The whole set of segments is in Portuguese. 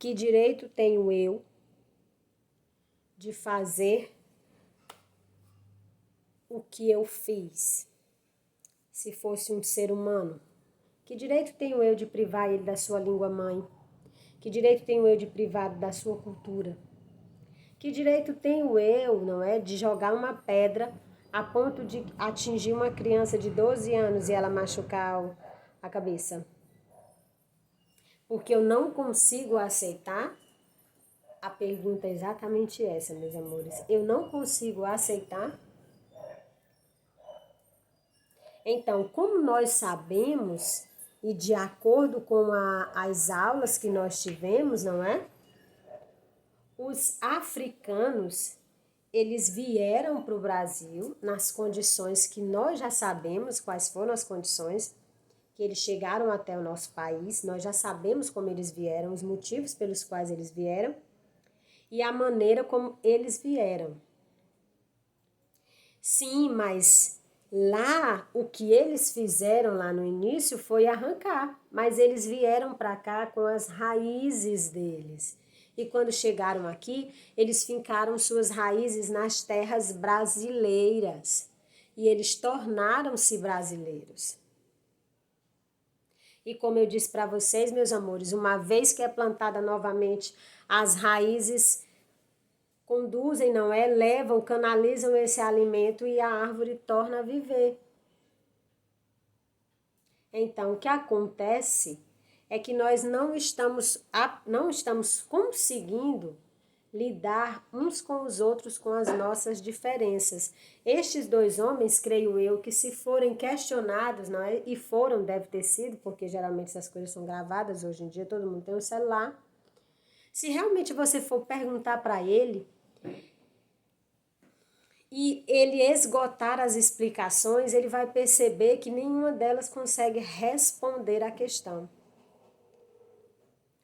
Que direito tenho eu de fazer o que eu fiz, se fosse um ser humano? Que direito tenho eu de privar ele da sua língua mãe? Que direito tenho eu de privá-lo da sua cultura? Que direito tenho eu, não é, de jogar uma pedra a ponto de atingir uma criança de 12 anos e ela machucar a cabeça? Porque eu não consigo aceitar. A pergunta é exatamente essa, meus amores. Eu não consigo aceitar. Então, como nós sabemos, e de acordo com as aulas que nós tivemos, não é? Os africanos, eles vieram para o Brasil nas condições que nós já sabemos quais foram as condições que eles chegaram até o nosso país. Nós já sabemos como eles vieram, os motivos pelos quais eles vieram e a maneira como eles vieram. Sim, mas lá o que eles fizeram lá no início foi arrancar, mas eles vieram para cá com as raízes deles. E quando chegaram aqui, eles fincaram suas raízes nas terras brasileiras. E eles tornaram-se brasileiros. E como eu disse para vocês, meus amores, uma vez que é plantada novamente, as raízes conduzem, não é? Levam, canalizam esse alimento e a árvore torna a viver. Então, o que acontece é que nós não estamos conseguindo lidar uns com os outros com as nossas diferenças. Estes dois homens, creio eu, que se forem questionados, não é? E foram, deve ter sido, porque geralmente essas coisas são gravadas hoje em dia, todo mundo tem um celular. Se realmente você for perguntar para ele e ele esgotar as explicações, ele vai perceber que nenhuma delas consegue responder à questão.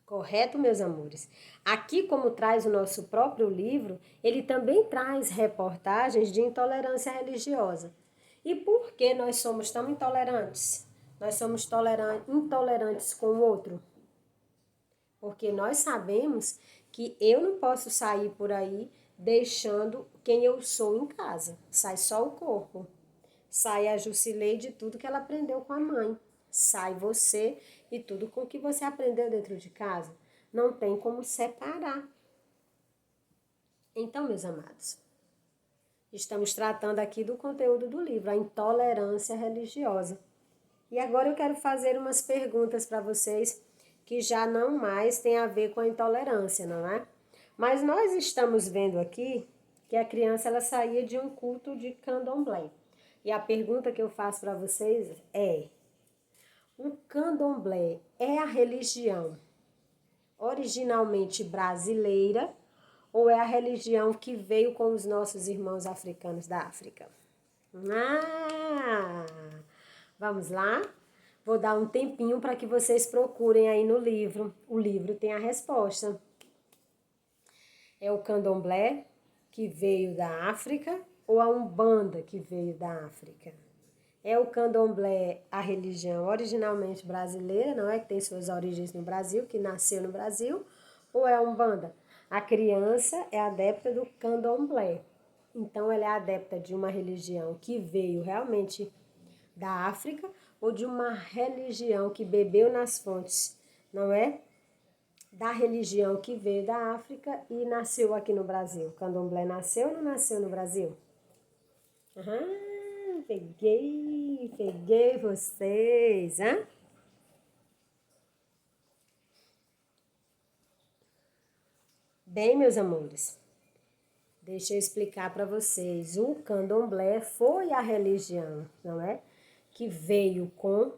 Correto, meus amores? Aqui, como traz o nosso próprio livro, ele também traz reportagens de intolerância religiosa. E por que nós somos tão intolerantes? Nós somos intolerantes com o outro. Porque nós sabemos que eu não posso sair por aí deixando quem eu sou em casa. Sai só o corpo. Sai a Jusileide de tudo que ela aprendeu com a mãe. Sai você e tudo com que você aprendeu dentro de casa. Não tem como separar. Então, meus amados, estamos tratando aqui do conteúdo do livro, a intolerância religiosa. E agora eu quero fazer umas perguntas para vocês que já não mais tem a ver com a intolerância, não é? Mas nós estamos vendo aqui que a criança ela saía de um culto de candomblé. E a pergunta que eu faço para vocês é: o candomblé é a religião originalmente brasileira ou é a religião que veio com os nossos irmãos africanos da África? Vamos lá? Vou dar um tempinho para que vocês procurem aí no livro. O livro tem a resposta. É o candomblé que veio da África ou a Umbanda que veio da África? É o candomblé a religião originalmente brasileira, não é? Que tem suas origens no Brasil, que nasceu no Brasil, ou é a Umbanda? A criança é adepta do candomblé. Então, ela é adepta de uma religião que veio realmente da África ou de uma religião que bebeu nas fontes, não é? Da religião que veio da África e nasceu aqui no Brasil. O candomblé nasceu ou não nasceu no Brasil? Peguei vocês, hein? Bem, meus amores, deixa eu explicar para vocês. O candomblé foi a religião, não é? Que veio com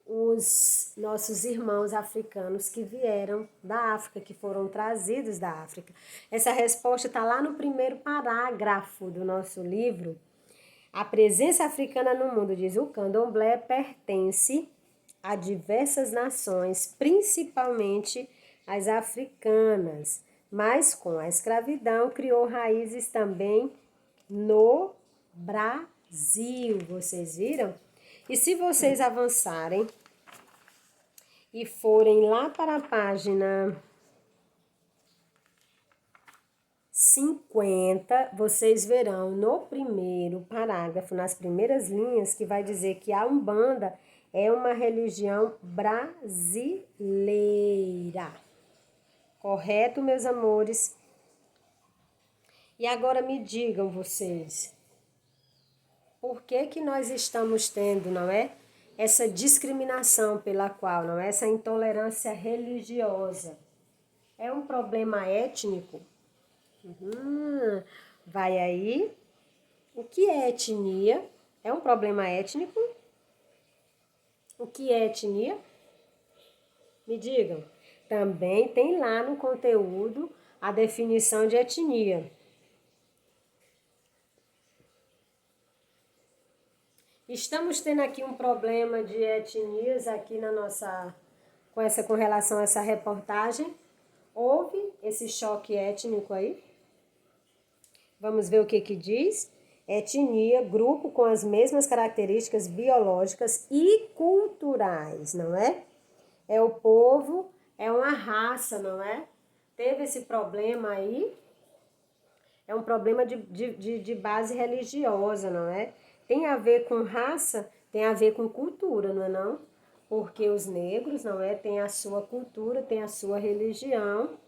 os nossos irmãos africanos que vieram da África, que foram trazidos da África. Essa resposta está lá no primeiro parágrafo do nosso livro. A presença africana no mundo, diz o candomblé, pertence a diversas nações, principalmente as africanas, mas com a escravidão criou raízes também no Brasil, vocês viram? E se vocês avançarem e forem lá para a página 50, vocês verão no primeiro parágrafo, nas primeiras linhas, que vai dizer que a Umbanda é uma religião brasileira. Correto, meus amores? E agora me digam vocês, por que que nós estamos tendo, não é? Essa discriminação pela qual, não é? Essa intolerância religiosa. É um problema étnico? Vai aí. O que é etnia? É um problema étnico? O que é etnia? Me digam. Também tem lá no conteúdo a definição de etnia. Estamos tendo aqui um problema de etnias aqui na nossa, com relação a essa reportagem. Houve esse choque étnico aí? Vamos ver o que que diz. Etnia, grupo com as mesmas características biológicas e culturais, não é? É o povo, é uma raça, não é? Teve esse problema aí, é um problema de base religiosa, não é? Tem a ver com raça, tem a ver com cultura, não é não? Porque os negros, não é? Tem a sua cultura, tem a sua religião.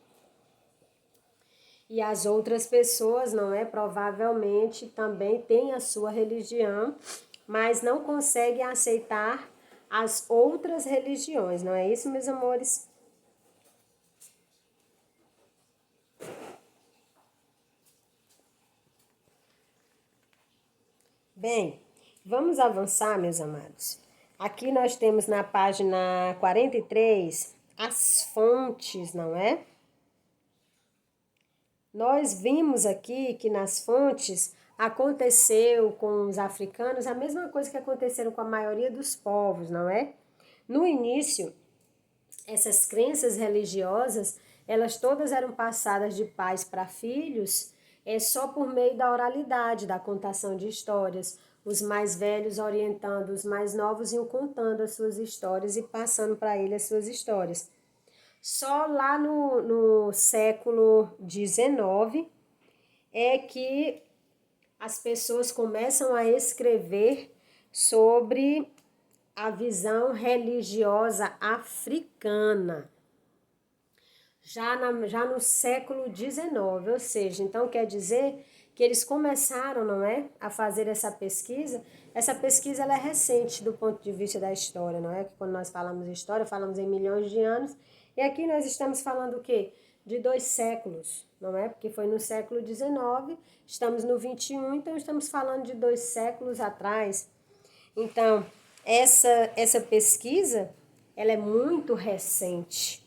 E as outras pessoas, não é? Provavelmente também têm a sua religião, mas não conseguem aceitar as outras religiões, não é isso, meus amores? Bem, vamos avançar, meus amados. Aqui nós temos na página 43 as fontes, não é? Nós vimos aqui que nas fontes aconteceu com os africanos a mesma coisa que aconteceram com a maioria dos povos, não é? No início, essas crenças religiosas, elas todas eram passadas de pais para filhos, só por meio da oralidade, da contação de histórias. Os mais velhos orientando os mais novos iam contando as suas histórias e passando para eles as suas histórias. Só lá no século XIX é que as pessoas começam a escrever sobre a visão religiosa africana. Já no século XIX, ou seja, então quer dizer que eles começaram, não é, a fazer essa pesquisa. Essa pesquisa ela é recente do ponto de vista da história, não é? Que quando nós falamos de história, falamos em milhões de anos. E aqui nós estamos falando o quê? De 2 séculos, não é? Porque foi no século XIX, estamos no XXI, então estamos falando de 2 séculos atrás. Então, essa pesquisa, ela é muito recente.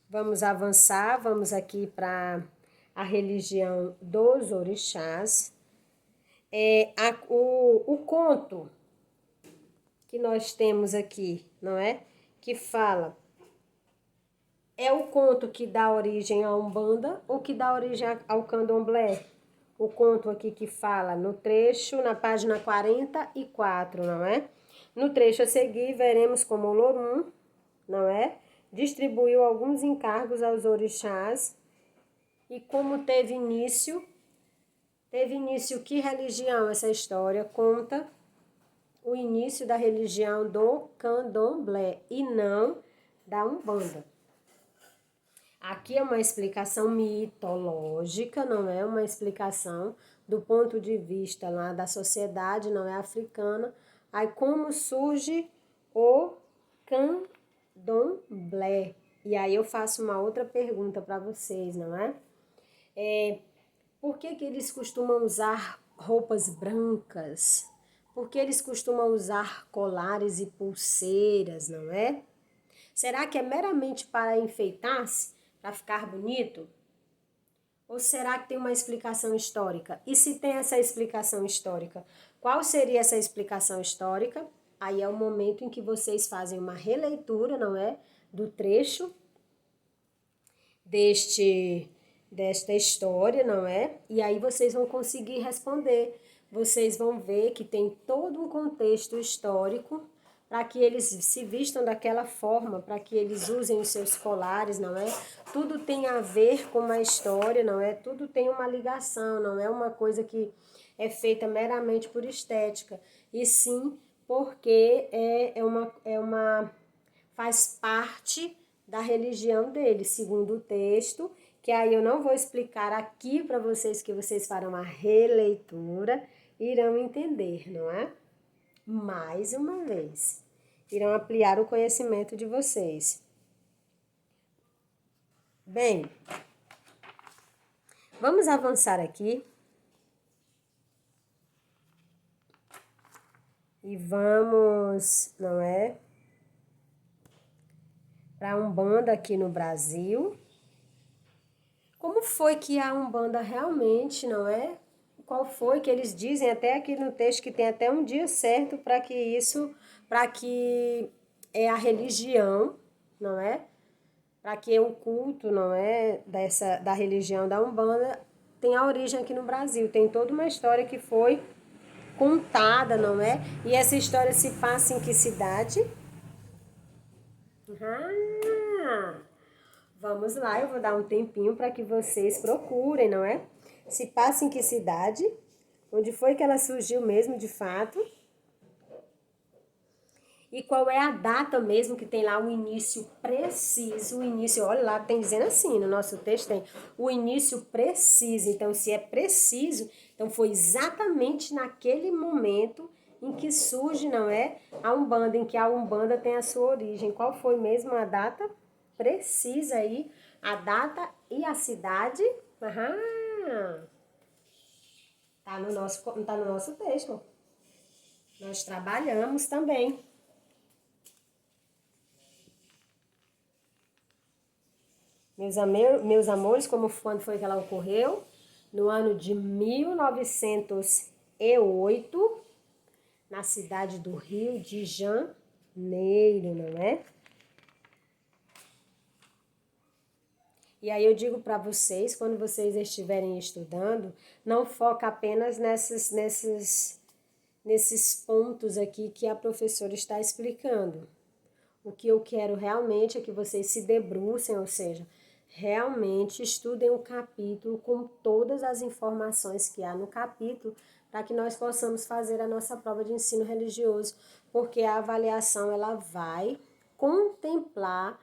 Vamos avançar, vamos aqui para a religião dos orixás. O conto que nós temos aqui, não é? Que fala, é o conto que dá origem à Umbanda ou que dá origem ao Candomblé? O conto aqui que fala no trecho, na página 44, não é? No trecho a seguir, veremos como o Lorum, não é? Distribuiu alguns encargos aos orixás e como teve início que religião essa história? Conta o início da religião do Candomblé e não da Umbanda. Aqui é uma explicação mitológica, não é uma explicação do ponto de vista lá da sociedade, não é africana. Aí como surge o Candomblé? E aí eu faço uma outra pergunta para vocês, não é? Por que eles costumam usar roupas brancas? Por que eles costumam usar colares e pulseiras, não é? Será que é meramente para enfeitar-se, para ficar bonito? Ou será que tem uma explicação histórica? E se tem essa explicação histórica, qual seria essa explicação histórica? Aí é o momento em que vocês fazem uma releitura, não é? Do trecho desta história, não é? E aí vocês vão conseguir responder. vocês vão ver que tem todo um contexto histórico para que eles se vistam daquela forma, para que eles usem os seus colares, não é? Tudo tem a ver com uma história, não é? Tudo tem uma ligação, não é uma coisa que é feita meramente por estética, e sim porque faz parte da religião deles, segundo o texto, que aí eu não vou explicar aqui para vocês, que vocês farão uma releitura, irão entender, não é? Mais uma vez, irão ampliar o conhecimento de vocês. Bem, vamos avançar aqui. E vamos, não é? Para a Umbanda aqui no Brasil. Como foi que a Umbanda realmente, não é? Qual foi que eles dizem até aqui no texto que tem até um dia certo para que é a religião, não é? Para que o culto, não é, da religião da Umbanda tenha origem aqui no Brasil. Tem toda uma história que foi contada, não é? E essa história se passa em que cidade? Ah, vamos lá, eu vou dar um tempinho para que vocês procurem, não é? Se passa em que cidade? Onde foi que ela surgiu mesmo, de fato? E qual é a data mesmo que tem lá o início preciso? O início, olha lá, tem dizendo assim, no nosso texto tem o início preciso. Então, se é preciso, então foi exatamente naquele momento em que surge, não é? A Umbanda, em que a Umbanda tem a sua origem. Qual foi mesmo a data precisa aí? A data e a cidade? Aham. Tá no nosso texto. Nós trabalhamos também. Meus amores, quando foi que ela ocorreu? No ano de 1908, na cidade do Rio de Janeiro, não é? E aí eu digo para vocês, quando vocês estiverem estudando, não foca apenas nesses pontos aqui que a professora está explicando. O que eu quero realmente é que vocês se debrucem, ou seja, realmente estudem o capítulo com todas as informações que há no capítulo, para que nós possamos fazer a nossa prova de ensino religioso, porque a avaliação ela vai contemplar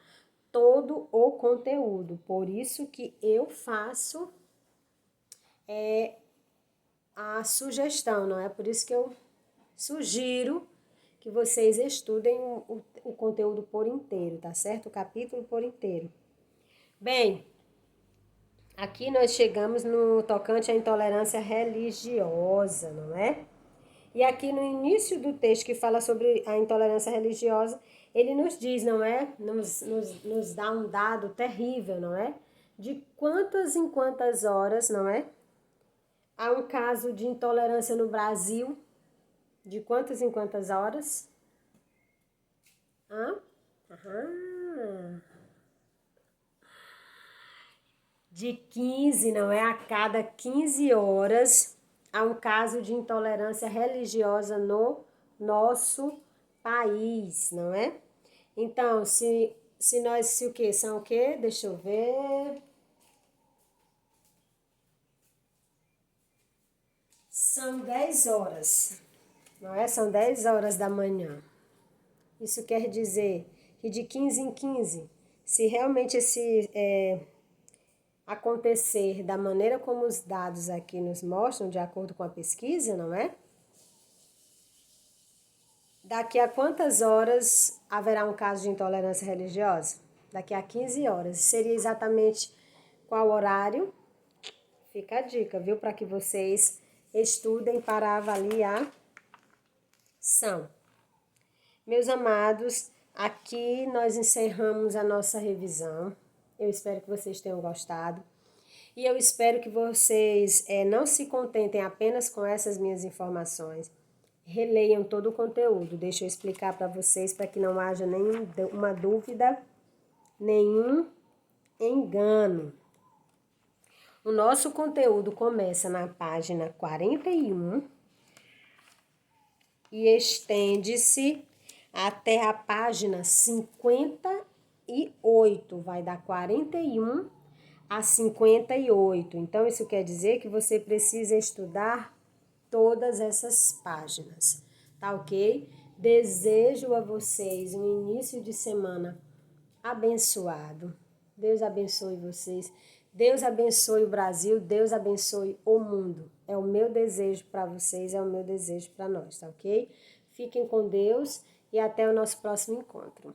todo o conteúdo. Por isso que eu faço a sugestão, não é? Por isso que eu sugiro que vocês estudem o conteúdo por inteiro, tá certo? O capítulo por inteiro. Bem, aqui nós chegamos no tocante à intolerância religiosa, não é? E aqui no início do texto que fala sobre a intolerância religiosa, ele nos diz, não é? Nos dá um dado terrível, não é? De quantas em quantas horas, não é? Há um caso de intolerância no Brasil. De quantas em quantas horas? Hã? Aham. De 15, não é? A cada 15 horas há um caso de intolerância religiosa no nosso país, não é? Então, se o quê? São o quê? Deixa eu ver. São 10 horas, não é? São 10 horas da manhã. Isso quer dizer que de 15 em 15, se realmente acontecer da maneira como os dados aqui nos mostram, de acordo com a pesquisa, não é? Daqui a quantas horas haverá um caso de intolerância religiosa? Daqui a 15 horas. Seria exatamente qual horário? Fica a dica, viu? Para que vocês estudem para a avaliação. Meus amados, aqui nós encerramos a nossa revisão. Eu espero que vocês tenham gostado. E eu espero que vocês não se contentem apenas com essas minhas informações. Releiam todo o conteúdo. Deixa eu explicar para vocês, para que não haja nenhuma dúvida, nenhum engano. O nosso conteúdo começa na página 41 e estende-se até a página 58, vai dar 41 a 58. Então, isso quer dizer que você precisa estudar todas essas páginas, tá ok? Desejo a vocês um início de semana abençoado. Deus abençoe vocês. Deus abençoe o Brasil, Deus abençoe o mundo. É o meu desejo para vocês, é o meu desejo para nós, tá ok? Fiquem com Deus e até o nosso próximo encontro.